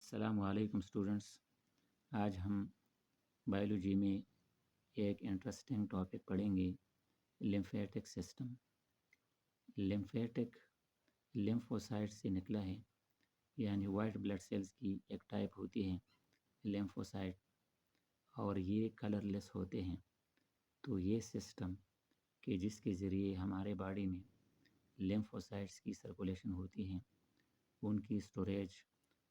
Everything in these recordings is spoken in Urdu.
السلام علیکم اسٹوڈنٹس، آج ہم بایولوجی میں ایک انٹرسٹنگ ٹاپک پڑھیں گے، لمفیٹک سسٹم۔ لمفیٹک لمفوسائٹ سے نکلا ہے، یعنی وائٹ بلڈ سیلز کی ایک ٹائپ ہوتی ہے لمفوسائٹ، اور یہ کلر لیس ہوتے ہیں۔ تو یہ سسٹم کہ جس کے ذریعے ہمارے باڈی میں لمفوسائٹس کی سرکولیشن ہوتی ہے، ان کی اسٹوریج،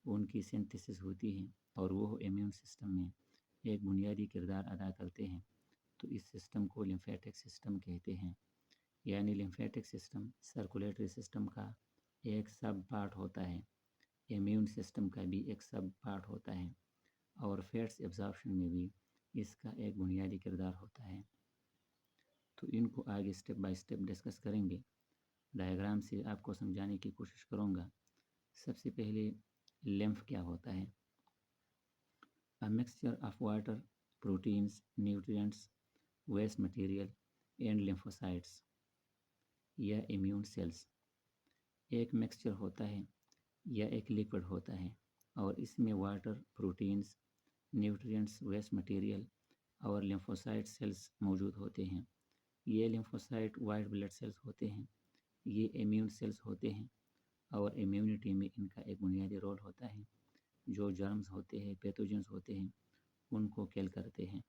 ان کی سنتھسس ہوتی ہے، اور وہ امیون سسٹم میں ایک بنیادی کردار ادا کرتے ہیں۔ تو اس سسٹم کو لمفیٹک سسٹم کہتے ہیں، یعنی لمفیٹک سسٹم سرکولیٹری سسٹم کا ایک سب پارٹ ہوتا ہے، امیون سسٹم کا بھی ایک سب پارٹ ہوتا ہے، اور فیٹس ایبزارپشن میں بھی اس کا ایک بنیادی کردار ہوتا ہے۔ تو ان کو آگے سٹیپ بائی سٹیپ ڈسکس کریں گے، ڈائیگرام سے آپ کو سمجھانے کی کوشش کروں گا۔ سب سے پہلے lymph کیا ہوتا ہے؟ A mixture of water, proteins, nutrients, waste material and lymphocytes یا immune cells ایک مکسچر ہوتا ہے یا ایک لیکوڈ ہوتا ہے، اور اس میں water, proteins, nutrients, waste material اور لیمفوسائٹ سیلز موجود ہوتے ہیں۔ یہ لیمفوسائٹ وائٹ بلڈ سیلز ہوتے ہیں، یہ امیون سیلز ہوتے ہیں، اور امیونٹی میں ان کا ایک بنیادی رول ہوتا ہے۔ جو جرمز ہوتے ہیں، پیتھوجنز ہوتے ہیں، ان کو کل کرتے ہیں۔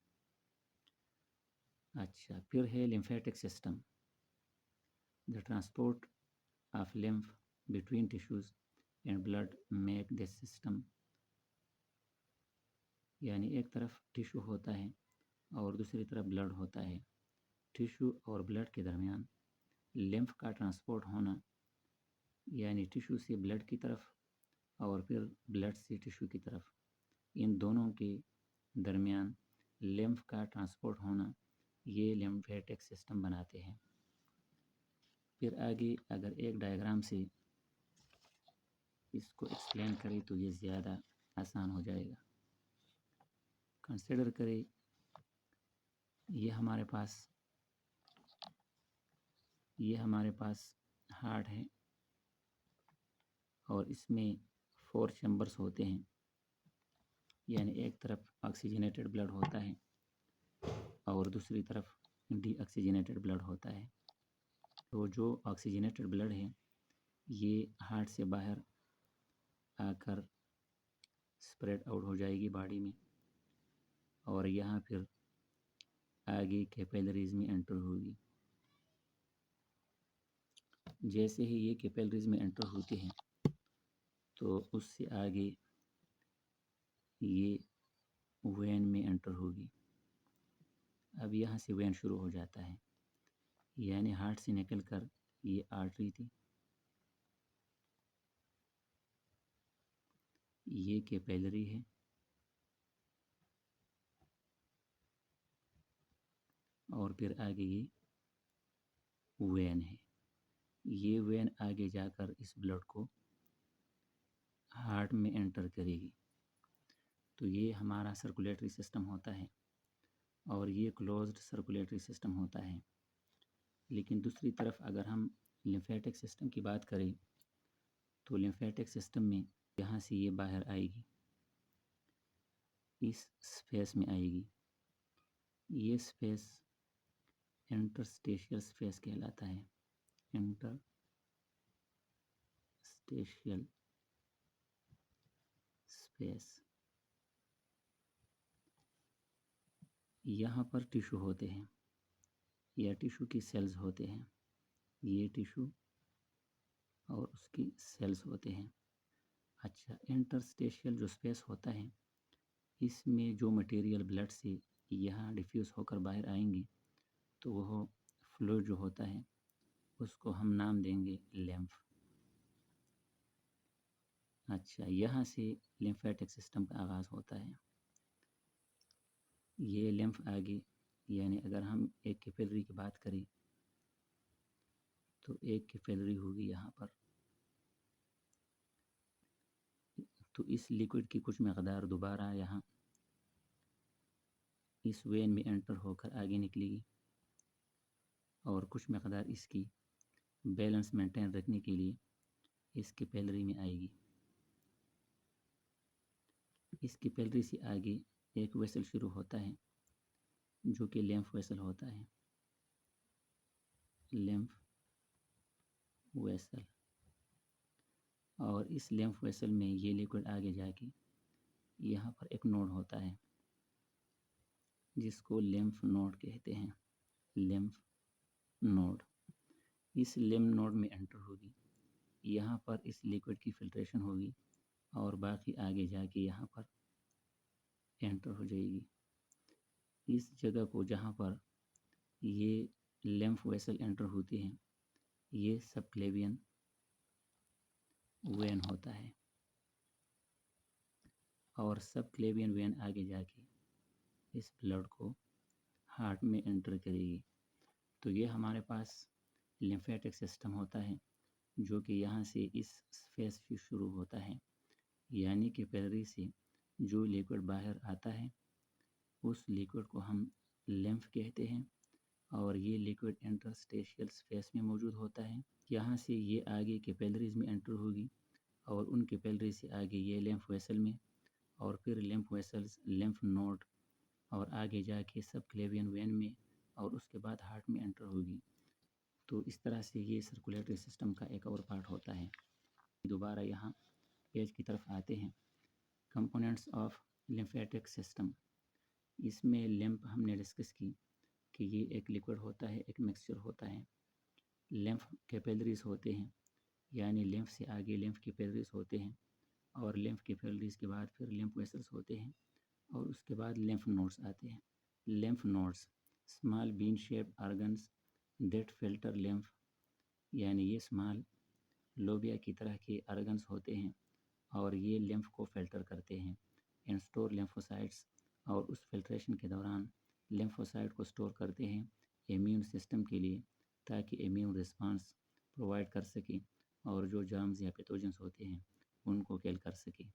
اچھا، پھر ہے lymphatic system, the transport of lymph between tissues and blood make this system، یعنی ایک طرف ٹیشو ہوتا ہے اور دوسری طرف بلڈ ہوتا ہے۔ ٹیشو اور بلڈ کے درمیان lymph کا ٹرانسپورٹ ہونا، یعنی ٹیشو سے بلڈ کی طرف اور پھر بلڈ سے ٹیشو کی طرف، ان دونوں کے درمیان lymph کا ٹرانسپورٹ ہونا، یہ لمفیٹک سسٹم بناتے ہیں۔ پھر آگے اگر ایک ڈائیگرام سے اس کو ایکسپلین کریں تو یہ زیادہ آسان ہو جائے گا۔ کنسیڈر کریں، یہ ہمارے پاس ہارٹ ہے، اور اس میں 4 چیمبرز ہوتے ہیں، یعنی ایک طرف آکسیجنیٹڈ بلڈ ہوتا ہے اور دوسری طرف ڈی آکسیجنیٹڈ بلڈ ہوتا ہے۔ تو جو آکسیجنیٹڈ بلڈ ہے یہ ہارٹ سے باہر آ کر اسپریڈ آؤٹ ہو جائے گی باڈی میں، اور یہاں پھر آگے کیپیلریز میں انٹر ہوگی۔ جیسے ہی یہ کیپیلریز میں انٹر ہوتی ہے تو اس سے آگے یہ وین میں انٹر ہوگی۔ اب یہاں سے وین شروع ہو جاتا ہے، یعنی ہارٹ سے نکل کر یہ آرٹری تھی، یہ کیپیلری ہے، اور پھر آگے یہ وین ہے۔ یہ وین آگے جا کر اس بلڈ کو ہارٹ میں انٹر کرے گی۔ تو یہ ہمارا سرکولیٹری سسٹم ہوتا ہے، اور یہ کلوزڈ سرکولیٹری سسٹم ہوتا ہے۔ لیکن دوسری طرف اگر ہم لمفیٹک سسٹم کی بات کریں تو لمفیٹک سسٹم میں یہاں سے یہ باہر آئے گی، اس سپیس میں آئے گی۔ یہ سپیس انٹرسٹیشیل سپیس کہلاتا ہے، انٹرسٹیشیل سپیس۔ یہاں پر ٹیشو ہوتے ہیں یا ٹیشو کی سیلز ہوتے ہیں، یہ ٹیشو اور اس کی سیلز ہوتے ہیں۔ اچھا، انٹرسٹیشیل جو سپیس ہوتا ہے، اس میں جو مٹیریل بلڈ سے یہاں ڈیفیوز ہو کر باہر آئیں گے تو وہ فلوئڈ جو ہوتا ہے اس کو ہم نام دیں گے lymph۔ اچھا، یہاں سے لمفیٹک سسٹم کا آغاز ہوتا ہے۔ یہ lymph آگے، یعنی اگر ہم ایک کیپیلری کی بات کریں تو ایک کیپیلری ہوگی یہاں پر، تو اس لیکوڈ کی کچھ مقدار دوبارہ یہاں اس وین میں انٹر ہو کر آگے نکلے گی، اور کچھ مقدار اس کی بیلنس مینٹین رکھنے کے لیے اس کیپیلری میں آئے گی۔ اس کی پیلری سے آگے ایک ویسل شروع ہوتا ہے جو کہ لیمف ویسل ہوتا ہے، لیمف ویسل، اور اس لیمف ویسل میں یہ لیکوڈ آگے جا کے یہاں پر ایک نوڈ ہوتا ہے جس کو لیمف نوڈ کہتے ہیں، لیمف نوڈ۔ اس لیمف نوڈ میں انٹر ہوگی، یہاں پر اس لیکوڈ کی فلٹریشن ہوگی اور باقی آگے جا کے یہاں پر انٹر ہو جائے گی۔ اس جگہ کو جہاں پر یہ لیمف ویسل انٹر ہوتی ہیں یہ سب کلیوین وین ہوتا ہے، اور سب کلیوین وین آگے جا کے اس بلڈ کو ہارٹ میں انٹر کرے گی۔ تو یہ ہمارے پاس لمفیٹک سسٹم ہوتا ہے جو کہ یہاں سے اس فیس سے شروع ہوتا ہے، یعنی کہ پیلری سے جو لیکوڈ باہر آتا ہے اس لیکوڈ کو ہم لیمف کہتے ہیں، اور یہ لیکوڈ انٹرسٹیشیل اسپیس میں موجود ہوتا ہے۔ یہاں سے یہ آگے کے پیلریز میں انٹر ہوگی اور ان کے پیلری سے آگے یہ لیمف ویسل میں، اور پھر لیمف ویسلز لیمف نوڈ اور آگے جا کے سب کلیوین وین میں، اور اس کے بعد ہارٹ میں انٹر ہوگی۔ تو اس طرح سے یہ سرکولیٹری سسٹم کا ایک اور پارٹ ہوتا ہے۔ دوبارہ یہاں پیج کی طرف آتے ہیں، کمپوننٹس آف لمفیٹک سسٹم۔ اس میں لیمف ہم نے ڈسکس کی کہ یہ ایک لیکوڈ ہوتا ہے، ایک مکسچر ہوتا ہے۔ لیمف کیپیلریز ہوتے ہیں، یعنی لیمف سے آگے لیمف کیپیلریز ہوتے ہیں، اور لیمف کیپیلریز کے بعد پھر لیمف ویسلز ہوتے ہیں، اور اس کے بعد لیمف نوڈز آتے ہیں۔ Lymph nodes small bean shaped organs that filter lymph, یعنی یہ اسمال لوبیا کی طرح کے آرگنز ہوتے ہیں اور یہ لیمف کو فلٹر کرتے ہیں، اینڈ اسٹور لیمفوسائٹس، اور اس فلٹریشن کے دوران لیمفوسائٹ کو اسٹور کرتے ہیں امیون سسٹم کے لیے، تاکہ امیون رسپانس پرووائڈ کر سکیں اور جو جرمز یا پیتھوجنس ہوتے ہیں ان کو کل کر سکیں۔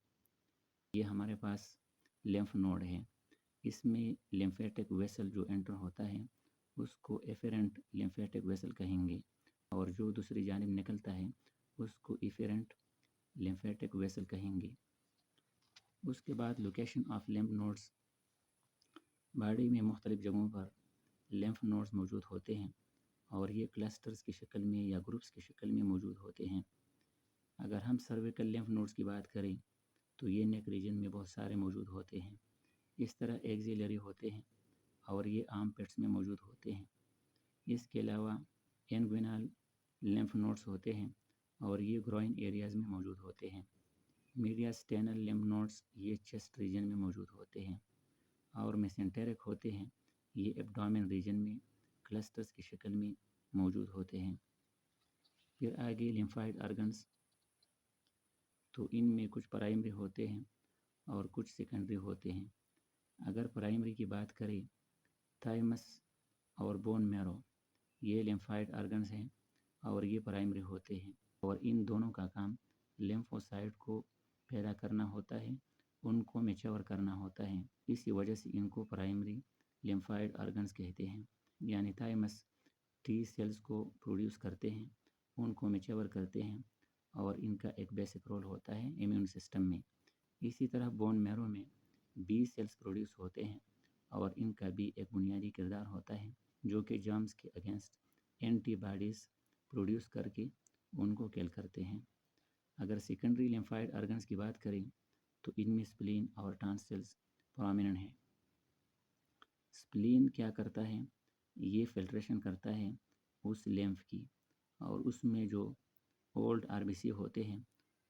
یہ ہمارے پاس لیمف نوڈ ہے، اس میں لمفیٹک ویسل جو انٹر ہوتا ہے اس کو ایفیرنٹ لمفیٹک ویسل کہیں گے، اور جو دوسری جانب نکلتا ہے اس کو ایفیرنٹ لمفیٹک ویسل کہیں گے۔ اس کے بعد لوکیشن آف لیمف نوڈز، باڈی میں مختلف جگہوں پر لیمف نوڈز موجود ہوتے ہیں، اور یہ کلسٹرز کی شکل میں یا گروپس کی شکل میں موجود ہوتے ہیں۔ اگر ہم سرویکل لیمف نوڈز کی بات کریں تو یہ نیک ریجن میں بہت سارے موجود ہوتے ہیں، اس طرح ایگزیلری ہوتے ہیں اور یہ آرم پٹس میں موجود ہوتے ہیں۔ اس کے علاوہ انگوینال لیمف نوڈز ہوتے ہیں اور یہ گروئن ایریاز میں موجود ہوتے ہیں۔ میڈیاسٹینل لیمف نوڈز یہ چیسٹ ریجن میں موجود ہوتے ہیں، اور میسنٹرک ہوتے ہیں، یہ ایبڈومن ریجن میں کلسٹرز کی شکل میں موجود ہوتے ہیں۔ پھر آگے لیمفائڈ آرگنز، تو ان میں کچھ پرائمری ہوتے ہیں اور کچھ سیکنڈری ہوتے ہیں۔ اگر پرائمری کی بات کریں، تھائمس اور بون میرو یہ لیمفائڈ آرگنز ہیں اور یہ پرائمری ہوتے ہیں، اور ان دونوں کا کام لیمفوسائٹ کو پیدا کرنا ہوتا ہے، ان کو میچور کرنا ہوتا ہے، اسی وجہ سے ان کو پرائمری لیمفائڈ آرگنز کہتے ہیں۔ یعنی تھائمس ٹی سیلز کو پروڈیوس کرتے ہیں، ان کو میچور کرتے ہیں، اور ان کا ایک بیسک رول ہوتا ہے امیون سسٹم میں۔ اسی طرح بون میرو میں بی سیلز پروڈیوس ہوتے ہیں، اور ان کا بھی ایک بنیادی کردار ہوتا ہے جو کہ جرمز کے اگینسٹ اینٹی باڈیز پروڈیوس کر کے ان کو کل کرتے ہیں۔ اگر سیکنڈری لیمفائڈ آرگنز کی بات کریں تو ان میں سپلین اور ٹانسلز پرومیننٹ ہیں۔ سپلین کیا کرتا ہے؟ یہ فلٹریشن کرتا ہے اس لیمف کی، اور اس میں جو اولڈ آر بی سی ہوتے ہیں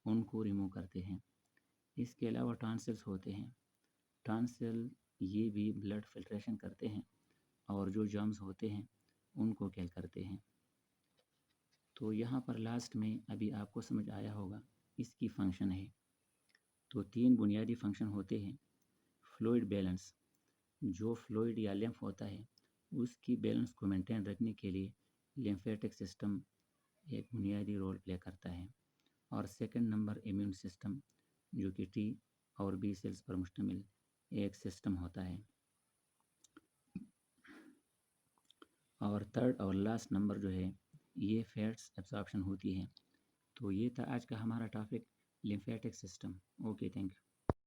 ان کو ریموو کرتے ہیں۔ اس کے علاوہ ٹانسلز ہوتے ہیں، ٹانسل یہ بھی بلڈ فلٹریشن کرتے ہیں اور جو جرمز ہوتے ہیں ان کو کل کرتے ہیں۔ تو یہاں پر لاسٹ میں ابھی آپ کو سمجھ آیا ہوگا اس کی فنکشن ہے۔ تو تین بنیادی فنکشن ہوتے ہیں۔ فلوئڈ بیلنس، جو فلوئڈ یا لیمف ہوتا ہے اس کی بیلنس کو مینٹین رکھنے کے لیے لیمفیٹک سسٹم ایک بنیادی رول پلے کرتا ہے۔ اور سیکنڈ نمبر امیون سسٹم، جو کہ ٹی اور بی سیلز پر مشتمل ایک سسٹم ہوتا ہے۔ اور تھرڈ اور لاسٹ نمبر جو ہے یہ فیٹس ایبزارپشن ہوتی ہے۔ تو یہ تھا آج کا ہمارا topic, lymphatic system. Okay, thank you.